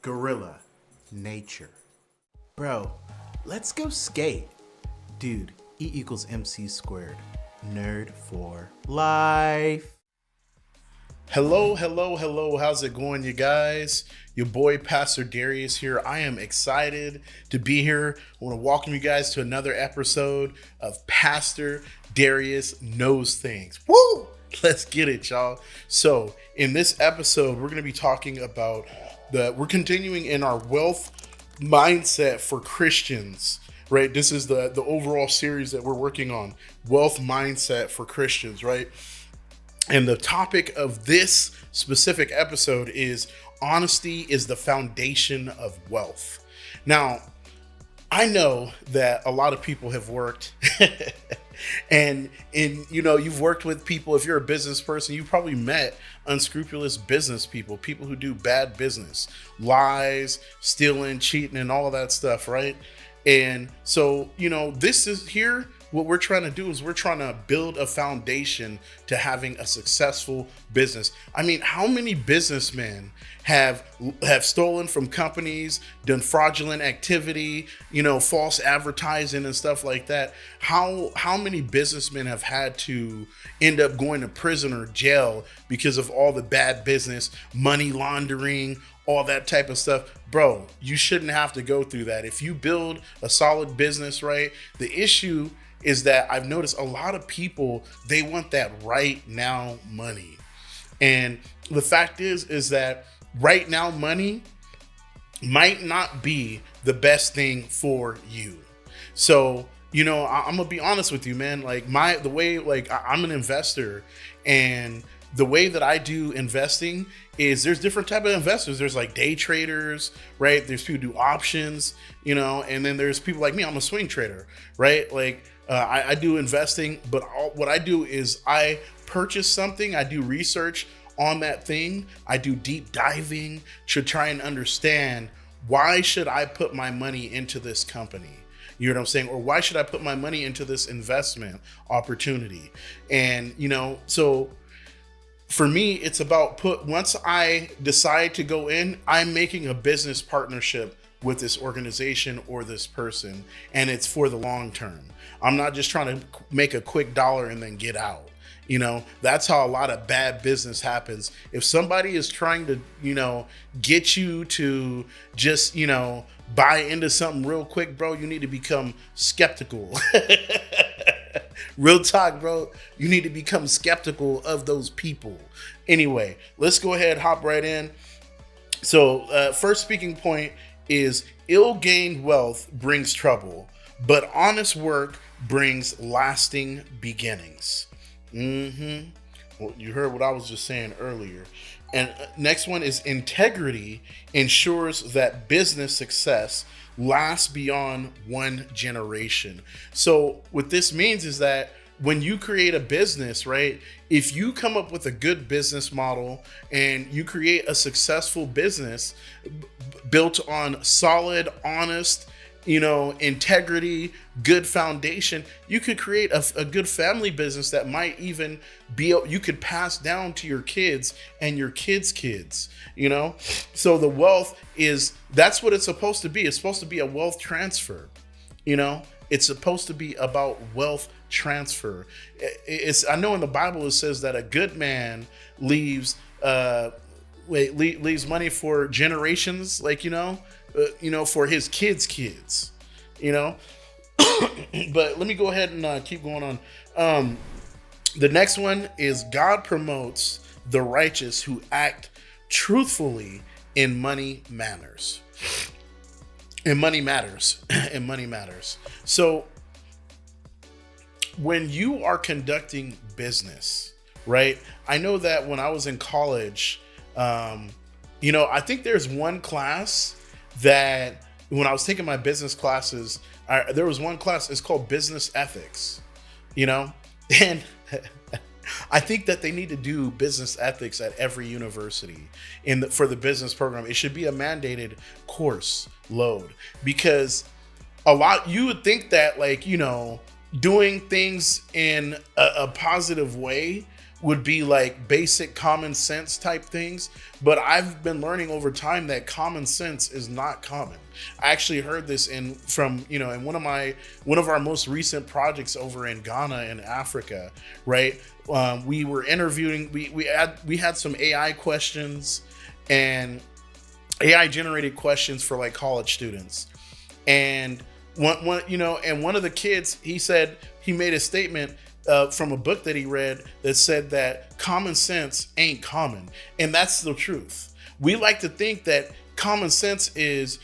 gorilla, nature. Bro, let's go skate. Dude, E equals MC squared. Nerd for life. Hello, hello, hello. How's it going, you guys? Your boy, Pastor Darius here. I am excited to be here. I want to welcome you guys to another episode of Pastor Darius Knows Things. Woo! Let's get it, y'all. So, in this episode, we're going to be talking about we're continuing in our wealth mindset for Christians, right? This is the overall series that we're working on, wealth mindset for Christians, right? And the topic of this specific episode is honesty is the foundation of wealth. Now, I know that a lot of people have worked and you've worked with people. If you're a business person, you've probably met unscrupulous business people who do bad business, lies, stealing, cheating, and all of that stuff, right? And so, this is here. What we're trying to do is we're trying to build a foundation to having a successful business. I mean, how many businessmen have stolen from companies, done fraudulent activity, false advertising and stuff like that? How many businessmen have had to end up going to prison or jail because of all the bad business, money laundering, all that type of stuff? Bro, you shouldn't have to go through that. If you build a solid business, right? The issue is that I've noticed a lot of people, they want that right now money. And the fact is that right now money might not be the best thing for you. So, I'm gonna be honest with you, man. I'm an investor, and the way that I do investing is there's different type of investors. There's like day traders, right? There's people who do options, and then there's people like me. I'm a swing trader, right? I do investing, but what I do is I purchase something, I do research on that thing, I do deep diving to try and understand, why should I put my money into this company? You know what I'm saying? Or why should I put my money into this investment opportunity? And, so for me, it's about once I decide to go in, I'm making a business partnership with this organization or this person, and it's for the long term. I'm not just trying to make a quick dollar and then get out. That's how a lot of bad business happens. If somebody is trying to, get you to just, buy into something real quick, bro, you need to become skeptical. Real talk, bro. You need to become skeptical of those people. Anyway, let's go ahead, hop right in. So first speaking point is ill-gained wealth brings trouble, but honest work brings lasting beginnings. Well, you heard what I was just saying earlier. And next one is integrity ensures that business success lasts beyond one generation. So what this means is that when you create a business, right, if you come up with a good business model and you create a successful business built on solid, honest, integrity, good foundation, you could create a good family business that might even you could pass down to your kids and your kids' kids, So the wealth that's what it's supposed to be. It's supposed to be a wealth transfer, It's supposed to be about wealth transfer. I know in the Bible it says that a good man leaves leaves money for generations, for his kids, But let me go ahead and keep going on. The next one is God promotes the righteous who act truthfully in money matters. And money matters. And money matters. So when you are conducting business, right? I know that when I was in college, I think there's one class that when I was taking my business classes, there was one class, it's called business ethics, and I think that they need to do business ethics at every university for the business program. It should be a mandated course load, because you would think that doing things in a positive way would be like basic common sense type things. But I've been learning over time that common sense is not common. I actually heard this in one of our most recent projects over in Ghana in Africa, right? We were interviewing, we had some AI questions and AI generated questions for like college students. And one of the kids, he made a statement from a book that he read that said that common sense ain't common. And that's the truth. We like to think that common sense is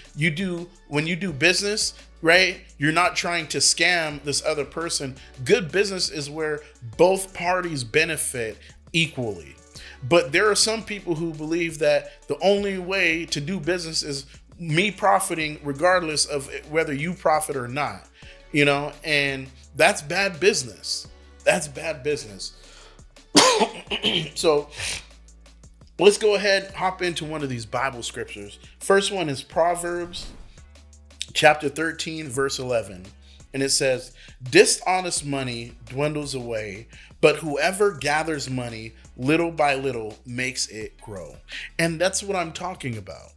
when you do business, right? You're not trying to scam this other person. Good business is where both parties benefit equally. But there are some people who believe that the only way to do business is me profiting regardless of whether you profit or not, and that's bad business. That's bad business. So let's go ahead, hop into one of these Bible scriptures. First one is Proverbs chapter 13, verse 11. And it says, dishonest money dwindles away, but whoever gathers money little by little makes it grow. And that's what I'm talking about.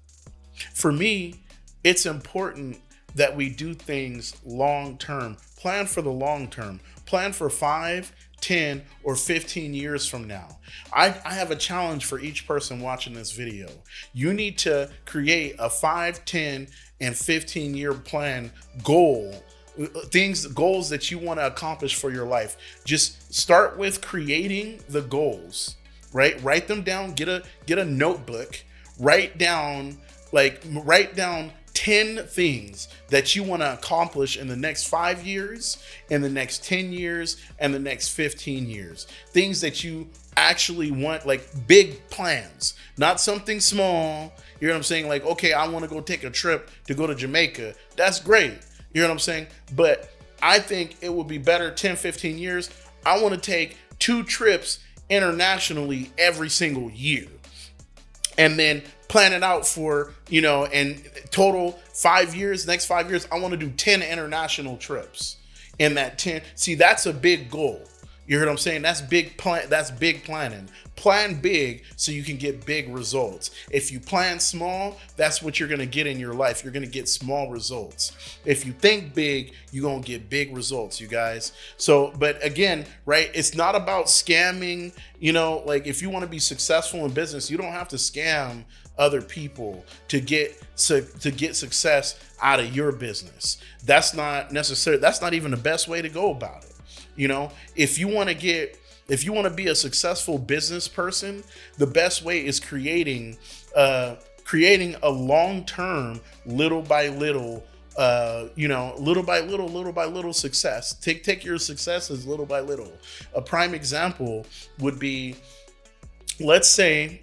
For me, it's important that we do things long term. Plan for the long term. Plan for 5, 10, or 15 years from now. I have a challenge for each person watching this video. You need to create a 5, 10, and 15 year plan goals that you want to accomplish for your life. Just start with creating the goals, right? Write them down, get a notebook, write down 10 things that you want to accomplish in the next 5 years, in the next 10 years, and the next 15 years. Things that you actually want, like big plans, not something small. You know what I'm saying? Like, okay, I want to go take a trip to go to Jamaica. That's great. You know what I'm saying? But I think it would be better 10, 15 years. I want to take 2 trips internationally every single year. And then plan it out for, and total 5 years, next 5 years, I want to do 10 international trips in that 10. See, that's a big goal. You heard what I'm saying? That's big plan. That's big planning. Plan big so you can get big results. If you plan small, that's what you're going to get in your life. You're going to get small results. If you think big, you're going to get big results, you guys. So, but again, right, it's not about scamming. Like if you want to be successful in business, you don't have to scam other people to get success out of your business. That's not necessary. That's not even the best way to go about it. If you want to be a successful business person, the best way is creating a long-term, little by little success. Take your successes little by little. A prime example would be, let's say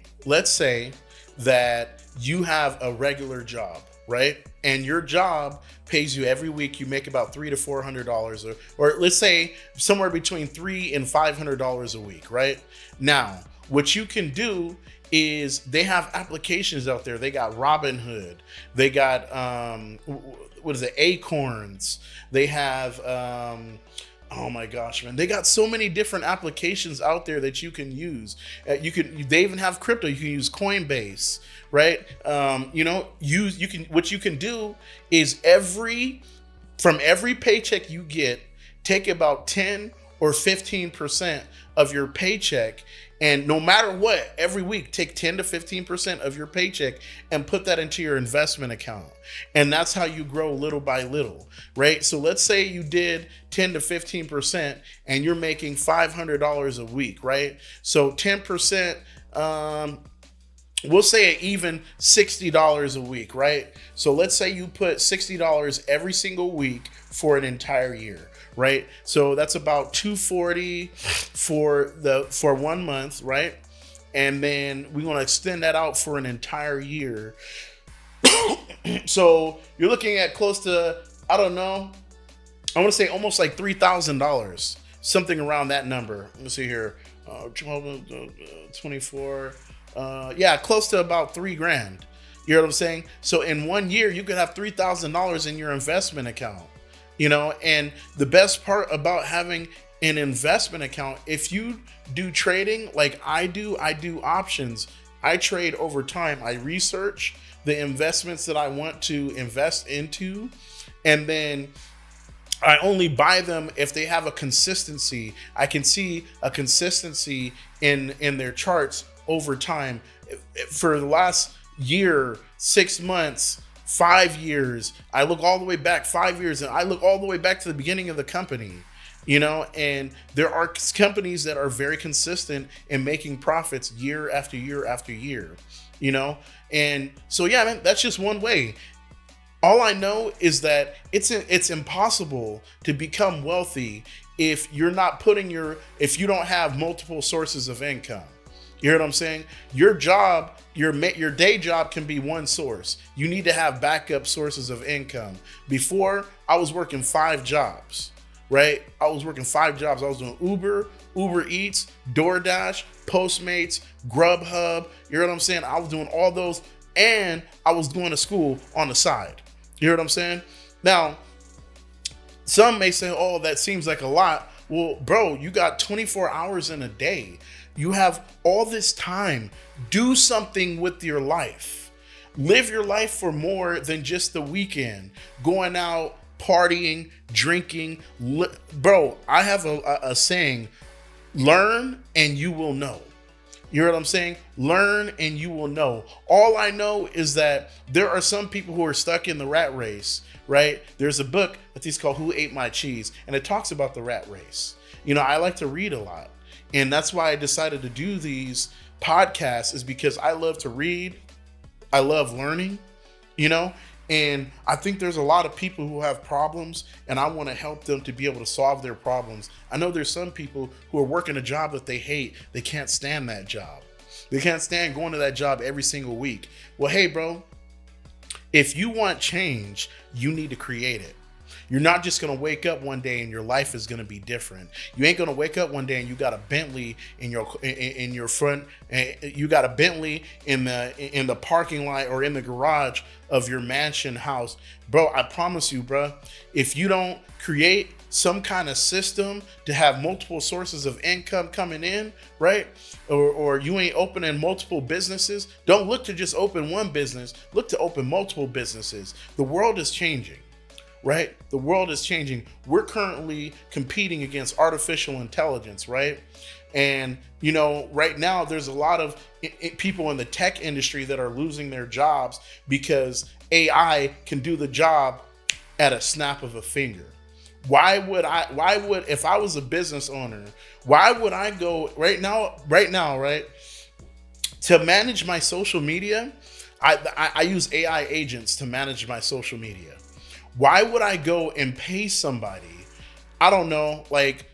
that you have a regular job, right? And your job pays you every week. You make about $300 to $400, or let's say somewhere between $300 and $500 a week, right? Now, what you can do is they have applications out there. They got Robinhood. They got Acorns. They have oh my gosh, man! They got so many different applications out there that you can use. They even have crypto. You can use Coinbase, right? What you can do is from every paycheck you get, take about 10 or 15% of your paycheck, and no matter what, every week take 10 to 15% of your paycheck and put that into your investment account. And that's how you grow little by little, right? So let's say you did 10 to 15% and you're making $500 a week, right? So 10%, we'll say even $60 a week, right? So let's say you put $60 every single week for an entire year, right? So that's about $240 for 1 month, right? And then we want to extend that out for an entire year. So you're looking at close to, I don't know, I want to say almost like $3,000, something around that number. Let me see here, 24. Yeah, close to about $3,000. You know what I'm saying? So in 1 year, you could have $3,000 in your investment account. And the best part about having an investment account, if you do trading like I do options. I trade over time. I research the investments that I want to invest into, and then I only buy them if they have a consistency. I can see a consistency in their charts over time. For the last year, 6 months, 5 years, I look all the way back 5 years, and I look all the way back to the beginning of the company. And there are companies that are very consistent in making profits year after year after year, and so, yeah, man, that's just one way. All I know is that it's impossible to become wealthy if you're not if you don't have multiple sources of income. You hear what I'm saying? Your job, your day job can be one source. You need to have backup sources of income. Before, I was working 5 jobs, right? I was working 5 jobs. I was doing Uber Eats, DoorDash, Postmates, Grubhub. You hear what I'm saying? I was doing all those, and I was going to school on the side. You hear what I'm saying? Now, some may say, oh, that seems like a lot. Well, bro, you got 24 hours in a day. You have all this time. Do something with your life. Live your life for more than just the weekend. Going out, partying, drinking. Bro, I have a saying, learn and you will know. You hear what I'm saying? Learn and you will know. All I know is that there are some people who are stuck in the rat race, right? There's a book that's called Who Ate My Cheese? And it talks about the rat race. I like to read a lot. And that's why I decided to do these podcasts, is because I love to read. I love learning, and I think there's a lot of people who have problems, and I want to help them to be able to solve their problems. I know there's some people who are working a job that they hate. They can't stand that job. They can't stand going to that job every single week. Well, hey, bro, if you want change, you need to create it. You're not just going to wake up one day and your life is going to be different. You ain't going to wake up one day and you got a Bentley in your front. You got a Bentley in the parking lot or in the garage of your mansion house. Bro, I promise you, bro, if you don't create some kind of system to have multiple sources of income coming in, right? Or you ain't opening multiple businesses. Don't look to just open one business. Look to open multiple businesses. The world is changing. Right? The world is changing. We're currently competing against artificial intelligence, right? And, right now there's a lot of people in the tech industry that are losing their jobs because AI can do the job at a snap of a finger. If I was a business owner, why would I go right now, to manage my social media? I use AI agents to manage my social media. Why would I go and pay somebody, I don't know, like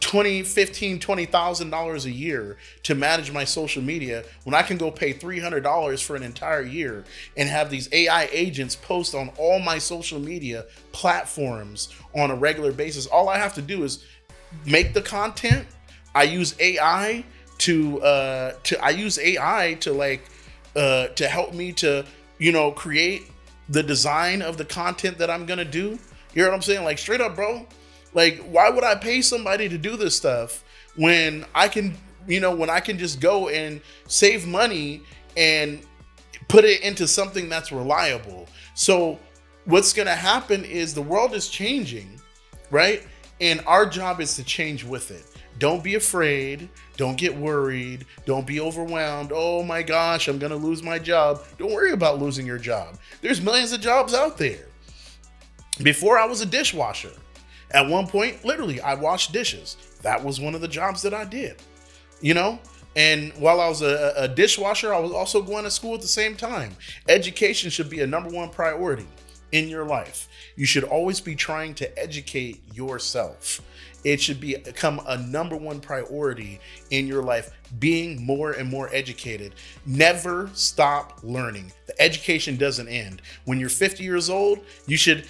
$20,000 a year to manage my social media when I can go pay $300 for an entire year and have these AI agents post on all my social media platforms on a regular basis? All I have to do is make the content. I use AI to help me to, create the design of the content that I'm gonna do. You hear what I'm saying? Like, straight up, bro. Like, why would I pay somebody to do this stuff when I can just go and save money and put it into something that's reliable? So what's gonna happen is the world is changing, right? And our job is to change with it. Don't be afraid. Don't get worried. Don't be overwhelmed. Oh my gosh, I'm going to lose my job. Don't worry about losing your job. There's millions of jobs out there. Before, I was a dishwasher. At one point, literally, I washed dishes. That was one of the jobs that I did, And while I was a dishwasher, I was also going to school at the same time. Education should be a number one priority in your life. You should always be trying to educate yourself. It should become a number one priority in your life, being more and more educated. Never stop learning. The education doesn't end. When you're 50 years old, you should,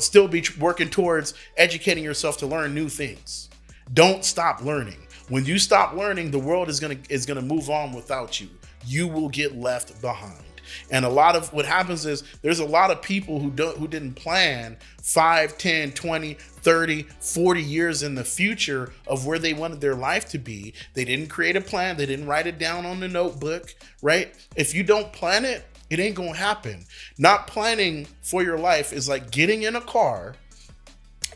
still be working towards educating yourself to learn new things. Don't stop learning. When you stop learning, the world is gonna move on without you. You will get left behind. And a lot of what happens is there's a lot of people who didn't plan 5, 10, 20, 30, 40 years in the future of where they wanted their life to be. They didn't create a plan. They didn't write it down on the notebook, right? If you don't plan it, it ain't gonna happen. Not planning for your life is like getting in a car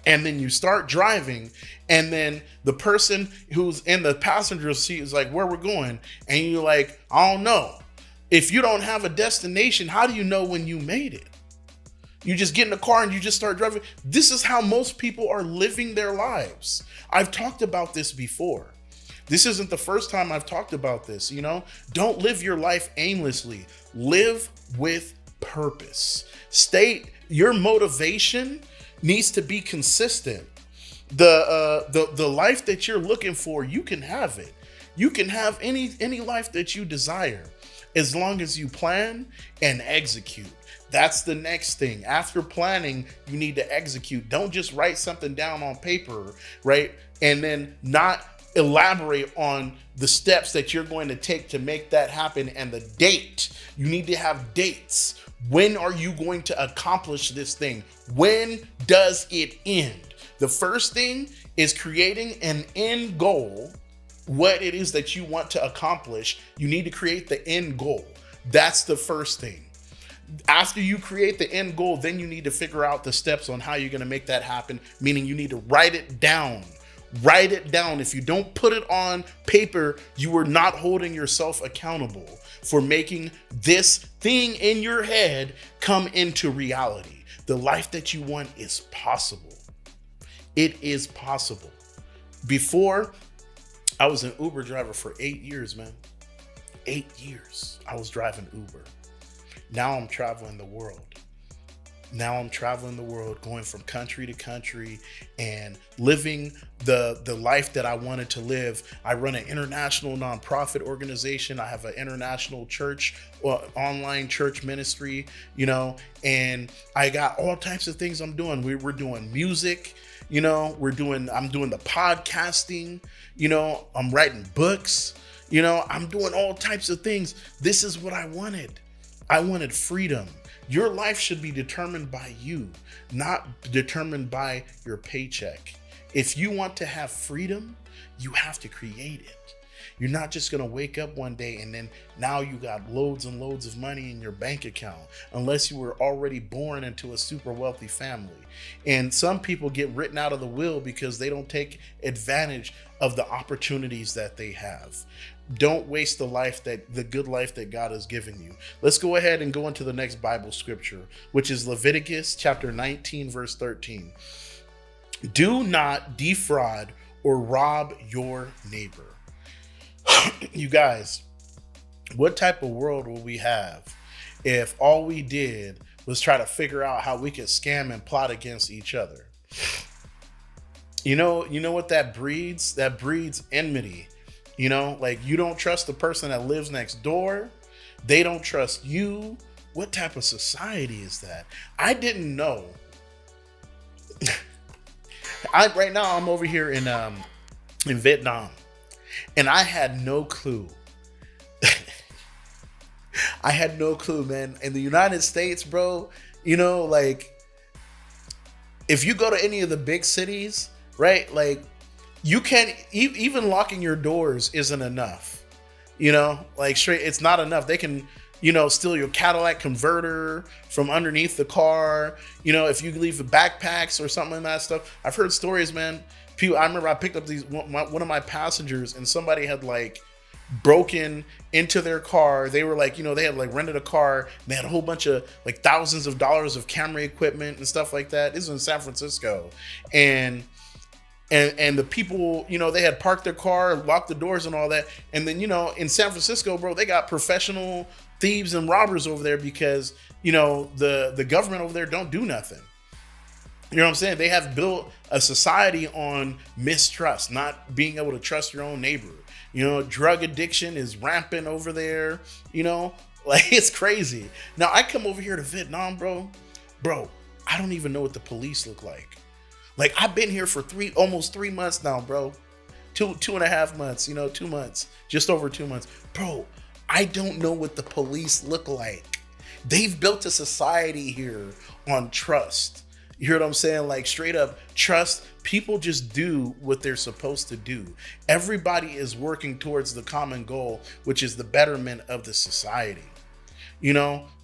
and then you start driving, and then the person who's in the passenger seat is like, where we're going? And you're like, I don't know. If you don't have a destination, how do you know when you made it? You just get in the car and you just start driving. This is how most people are living their lives. I've talked about this before. This isn't the first time I've talked about this, you know? Don't live your life aimlessly. Live with purpose. Your motivation needs to be consistent. The life that you're looking for, you can have it. You can have any life that you desire as long as you plan and execute. That's the next thing. After planning, you need to execute. Don't just write something down on paper, right? And then not elaborate on the steps that you're going to take to make that happen and the date. You need to have dates. When are you going to accomplish this thing? When does it end? The first thing is creating an end goal. What it is that you want to accomplish, you need to create the end goal. That's the first thing. After you create the end goal, then you need to figure out the steps on how you're going to make that happen, meaning you need to write it down. Write it down. If you don't put it on paper, you are not holding yourself accountable for making this thing in your head come into reality. The life that you want is possible. It is possible. Before, I was an Uber driver for 8 years, man. 8 years I was driving Uber. Now I'm traveling the world. Going from country to country and living the life that I wanted to live. I run an international nonprofit organization. I have an international church, online church ministry, you know, and I got all types of things I'm doing. We're doing music, you know, I'm doing the podcasting, you know, I'm writing books, you know, I'm doing all types of things. This is what I wanted. I wanted freedom. Your life should be determined by you, not determined by your paycheck. If you want to have freedom, you have to create it. You're not just going to wake up one day and then now you got loads and loads of money in your bank account, unless you were already born into a super wealthy family. And some people get written out of the will because they don't take advantage of the opportunities that they have. Don't waste the good life that God has given you. Let's go ahead and go into the next Bible scripture, which is Leviticus chapter 19, verse 13. Do not defraud or rob your neighbor. You guys, what type of world will we have if all we did was try to figure out how we could scam and plot against each other? You know what that breeds? That breeds enmity. You know, like you don't trust the person that lives next door. They don't trust you. What type of society is that? I didn't know. Right now I'm over here in Vietnam, and I had no clue. I had no clue, man. In the United States, bro, you know, like if you go to any of the big cities, right? Like you can't even locking your doors isn't enough, you know, like straight. It's not enough. They can, you know, steal your Cadillac converter from underneath the car. You know, if you leave the backpacks or something like that stuff. I've heard stories, man. People, I remember I picked up one of my passengers and somebody had like broken into their car. They were like, you know, they had like rented a car. And they had a whole bunch of like thousands of dollars of camera equipment and stuff like that. This was in San Francisco. And the people, you know, they had parked their car, locked the doors and all that. And then, you know, in San Francisco, bro, they got professional thieves and robbers over there because, you know, the government over there don't do nothing. You know what I'm saying? They have built a society on mistrust, not being able to trust your own neighbor. You know, drug addiction is rampant over there, you know, like it's crazy. Now I come over here to Vietnam, bro, I don't even know what the police look like. Like I've been here for almost 3 months now, bro. Two and a half months, you know, 2 months, just over 2 months. Bro, I don't know what the police look like. They've built a society here on trust. You hear what I'm saying? Like straight up trust. People just do what they're supposed to do. Everybody is working towards the common goal, which is the betterment of the society.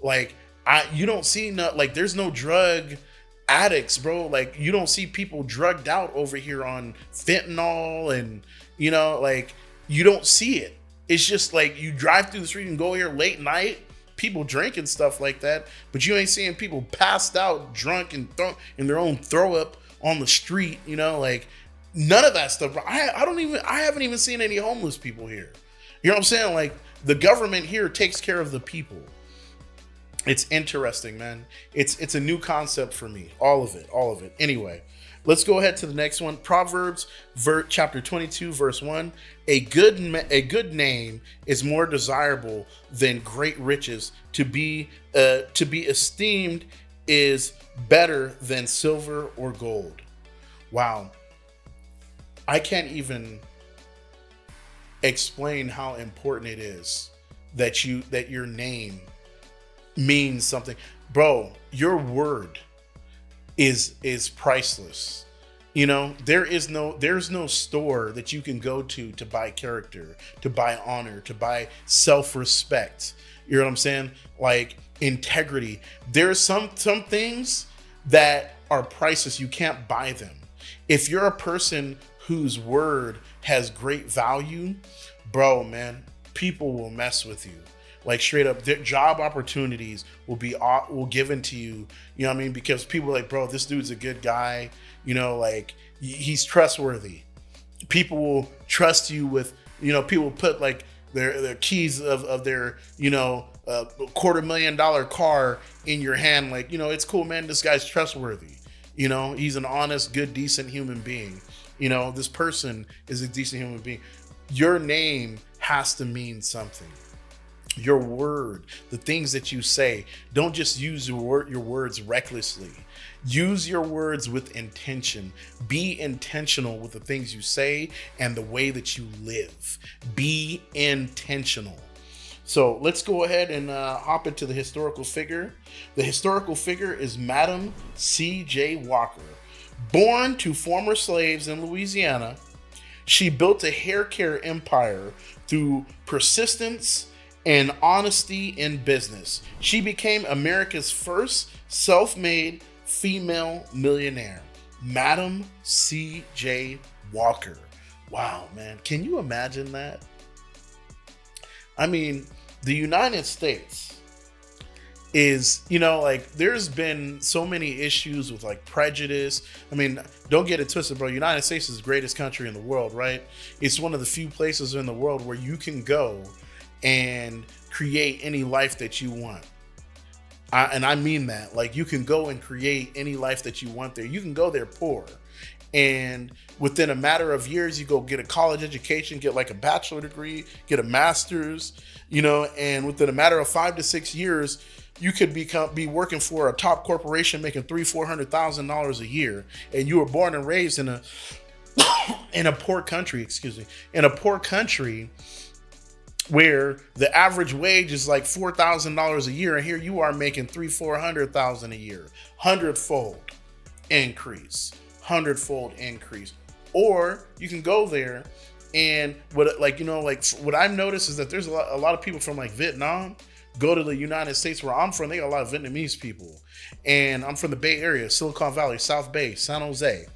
Like you don't see like there's no drug addicts, bro. Like you don't see people drugged out over here on fentanyl and like you don't see it. It's just like you drive through the street and go here late night, people drinking stuff like that, but you ain't seeing people passed out drunk and in their own throw up on the street, like none of that stuff. I haven't even seen any homeless people here. You know what I'm saying? Like the government here takes care of the people. It's interesting, man. It's a new concept for me. All of it. Anyway, let's go ahead to the next one. Proverbs chapter 22, verse 1. A good name is more desirable than great riches. To be esteemed is better than silver or gold. Wow. I can't even explain how important it is that your name means something. Bro, your word is priceless. There's no store that you can go to buy character, to buy honor, to buy self-respect. You know what I'm saying? Like integrity. There's some things that are priceless. You can't buy them. If you're a person whose word has great value, bro, man, people will mess with you. Like straight up, job opportunities will given to you. You know what I mean? Because people are like, bro, this dude's a good guy. Like he's trustworthy. People will trust you with, people put like their keys of their, $250,000 car in your hand. Like, it's cool, man. This guy's trustworthy. He's an honest, good, decent human being. This person is a decent human being. Your name has to mean something. Your word, the things that you say, don't just use your words recklessly. Use your words with intention. Be intentional with the things you say and the way that you live. Be intentional. So let's go ahead and hop into the historical figure. The historical figure is Madam C.J. Walker. Born to former slaves in Louisiana, she built a hair care empire through persistence and honesty in business. She became America's first self-made female millionaire, Madam C.J. Walker. Wow, man. Can you imagine that? I mean, the United States is, like there's been so many issues with like prejudice. I mean, don't get it twisted, bro. United States is the greatest country in the world, right? It's one of the few places in the world where you can go and create any life that you want. And I mean that. Like you can go and create any life that you want there. You can go there poor. And within a matter of years, you go get a college education, get like a bachelor degree, get a master's, and within a matter of 5 to 6 years, you could be working for a top corporation making $300,000-$400,000 a year. And you were born and raised in a poor country, in a poor country where the average wage is like $4,000 a year, and here you are making $300,000-$400,000 a year, hundredfold increase. Or you can go there, and what I've noticed is that there's a lot of people from like Vietnam go to the United States where I'm from. They got a lot of Vietnamese people, and I'm from the Bay Area, Silicon Valley, South Bay, San Jose,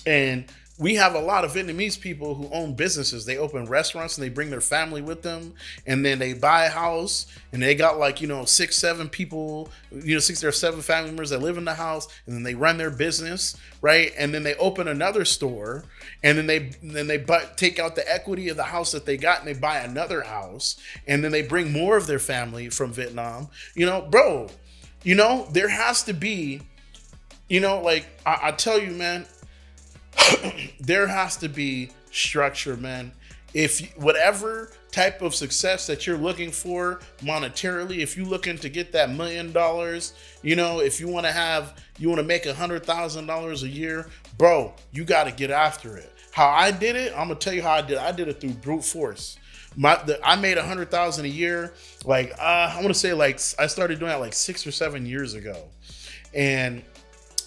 and we have a lot of Vietnamese people who own businesses. They open restaurants and they bring their family with them, and then they buy a house and they got like, 6, 7 people, 6 or 7 family members that live in the house, and then they run their business, right? And then they open another store, and then they take out the equity of the house that they got and they buy another house, and then they bring more of their family from Vietnam. Bro, there has to be, I tell you, man, there has to be structure, man. If whatever type of success that you're looking for monetarily, if you're looking to get that $1 million, if you want to make $100,000 a year, bro, you got to get after it. How I did it, I'm gonna tell you how I did it. I did it through brute force. I made 100,000 a year. Like I want to say like I started doing that like 6 or 7 years ago, and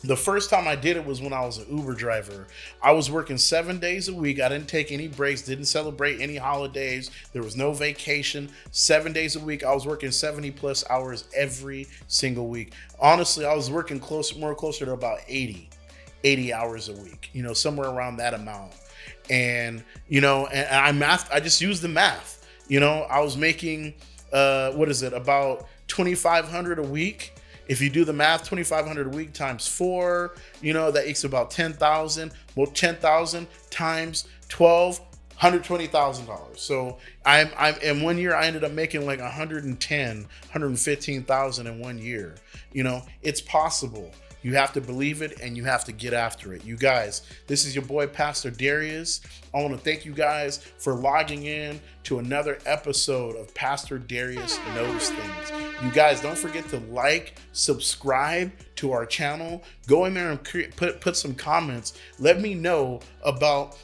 the first time I did it was when I was an Uber driver. I was working 7 days a week. I didn't take any breaks, didn't celebrate any holidays. There was no vacation. 7 days a week. I was working 70 plus hours every single week. Honestly, I was working closer to about 80 hours a week, somewhere around that amount. And, and I just used the math. I was making, about 2,500 a week. If you do the math, 2,500 a week times 4, that equals about 10,000. Well, 10,000 times 12, $120,000. So I'm in 1 year, I ended up making like 115,000 in 1 year. It's possible. You have to believe it and you have to get after it. You guys, this is your boy, Pastor Darius. I want to thank you guys for logging in to another episode of Pastor Darius Knows Things. You guys, don't forget to like, subscribe to our channel. Go in there and put some comments. Let me know about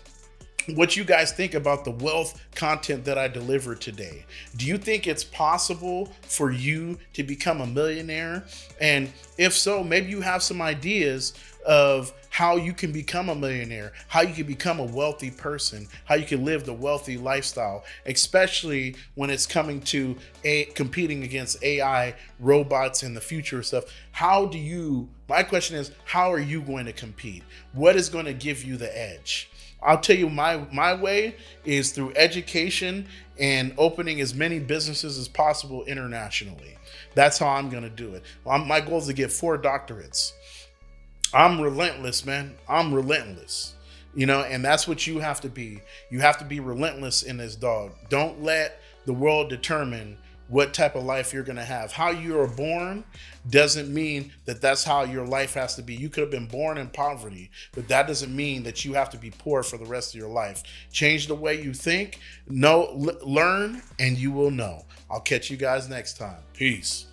what you guys think about the wealth content that I delivered today. Do you think it's possible for you to become a millionaire? And if so, maybe you have some ideas of how you can become a millionaire, how you can become a wealthy person, how you can live the wealthy lifestyle, especially when it's coming to competing against AI, robots, and the future stuff. My question is, how are you going to compete? What is going to give you the edge? I'll tell you, my way is through education and opening as many businesses as possible internationally. That's how I'm going to do it. My goal is to get 4 doctorates. I'm relentless, man. I'm relentless. And that's what you have to be. You have to be relentless in this, dog. Don't let the world determine what type of life you're going to have. How you are born doesn't mean that that's how your life has to be. You could have been born in poverty, but that doesn't mean that you have to be poor for the rest of your life. Change the way you think, learn, and you will know. I'll catch you guys next time. Peace.